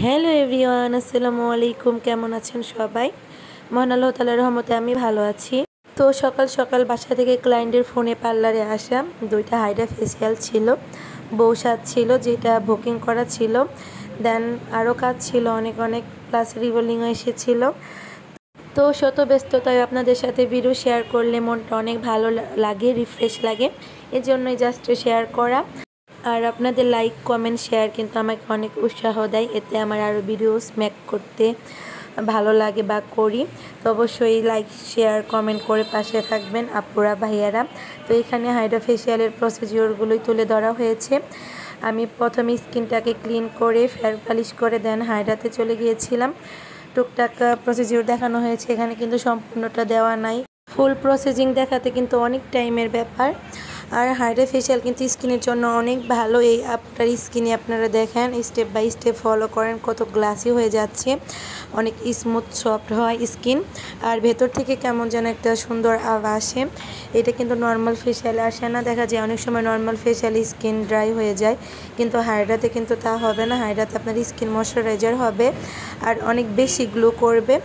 Hello everyone, আসসালামু আলাইকুম। কেমন আছেন সবাই? মহান আল্লাহ তাআলার রহমতে আমি ভালো আছি। তো সকাল সকাল বাসা থেকে ক্লায়েন্টের ফোনে পার্লারে আসা, 2টা হাইড্রা ফেসিয়াল ছিল, বউ সাজ ছিল যেটা বুকিং করা ছিল, দেন আরও কাজ ছিল অনেক অনেক, প্লাস রিভলিংও এসেছিল। তো শত ব্যস্ততায় আপনাদের সাথে ভিডিও শেয়ার করলে মনটা অনেক ভালো লাগে, রিফ্রেশ লাগে, এজন্যই জাস্ট শেয়ার করা। আর আপনাদের লাইক কমেন্ট শেয়ার কিন্তু আমাকে অনেক উৎসাহ দেয়, এতে আমার আরও ভিডিওস মেক করতে ভালো লাগে বা করি। তো অবশ্যই লাইক শেয়ার কমেন্ট করে পাশে থাকবেন আপুরা ভাইয়ারা। তো এখানে হাইড্রা ফেসিয়ালের প্রসিডিওরগুলোই তুলে ধরা হয়েছে। আমি প্রথমে স্কিনটাকে ক্লিন করে ফেয়ার পালিশ করে দেন হাইড্রাতে চলে গিয়েছিলাম। টুকটাক প্রসিডিওর দেখানো হয়েছে, এখানে কিন্তু সম্পূর্ণটা দেওয়া নাই। ফুল প্রসেসিং দেখাতে কিন্তু অনেক টাইমের ব্যাপার। আর হাইড্রা ফেসিয়াল কিন্তু স্কিনের জন্য অনেক ভালো। এই আপনার স্কিনে আপনারা দেখেন, স্টেপ বাই স্টেপ ফলো করেন, কত গ্লাসি হয়ে যাচ্ছে, অনেক স্মুথ সফট হয় স্কিন। আর ভেতর থেকে কেমন যেন একটা সুন্দর আওয়াজ আসে। এটা কিন্তু নর্মাল ফেসিয়ালে আসে না। দেখা যায় অনেক সময় নর্মাল ফেসিয়ালে স্কিন ড্রাই হয়ে যায়, কিন্তু হাইড্রাতে কিন্তু তা হবে না। হাইড্রাতে আপনার স্কিন ময়শ্চারাইজার হবে আর অনেক বেশি গ্লো করবে।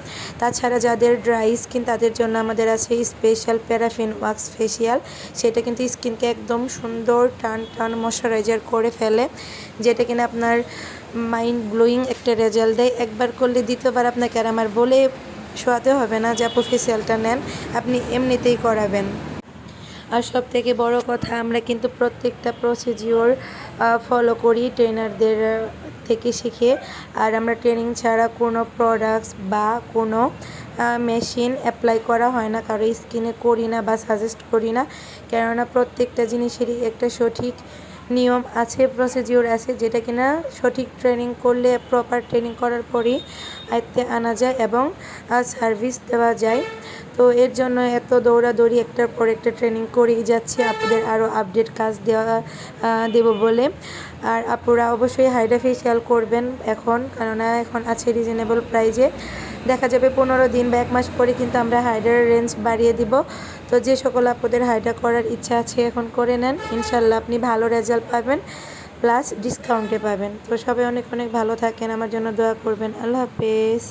তাছাড়া যাদের ড্রাই স্কিন তাদের জন্য আমাদের আছে স্পেশাল প্যারাফিন ওয়াক্স ফেসিয়াল। সেটা কিন্তু স্কিনকে একদম সুন্দর টান টান ময়শ্চারাইজার করে ফেলে, যেটা কিনা আপনার মাইন্ড ব্লোয়িং একটা রেজাল্ট দেয়। একবার করলে দ্বিতীয়বার আপনাকে আর আমার বলে শোয়াতে হবে না যে আপু ফেসিয়ালটা নেন, আপনি এমনিতেই করাবেন। আর সব থেকে বড় কথা, আমরা কিন্তু প্রত্যেকটা প্রসিডিওর ফলো করি ট্রেনারদের থেকে শিখে। আর আমরা ট্রেনিং ছাড়া কোনো প্রোডাক্টস বা কোনো মেশিন অ্যাপ্লাই করা হয় না, কারো স্কিনে করি না বা সাজেস্ট করি না। কেননা প্রত্যেকটা জিনিসেরই একটা সঠিক নিয়ম আছে, প্রসিডিওর আছে, যেটা কিনা সঠিক ট্রেনিং করলে, প্রপার ট্রেনিং করার পরেই আয়ত্তে আনা যায় এবং সার্ভিস দেওয়া যায়। তো এর জন্য এত দৌড়াদৌড়ি, একটার পর একটা ট্রেনিং করেই যাচ্ছে আপনাদের আরও আপডেট কাজ দেব বলে। আর আপুরা অবশ্যই হাইড্রা ফেসিয়াল করবেন এখন, কেননা এখন আছে রিজনেবল প্রাইজে। দেখা যাবে 15 দিন বা 1 মাস পরে কিন্তু আমরা হাইড্রার রেঞ্জ বাড়িয়ে দিব। তো যে সকল আপুদের হাইড্রা করার ইচ্ছা আছে এখন করে নেন, ইনশাল্লাহ আপনি ভালো রেজাল্ট পাবেন, প্লাস ডিসকাউন্টে পাবেন। তো সবাই অনেক অনেক ভালো থাকেন, আমার জন্য দোয়া করবেন। আল্লাহ হাফেজ।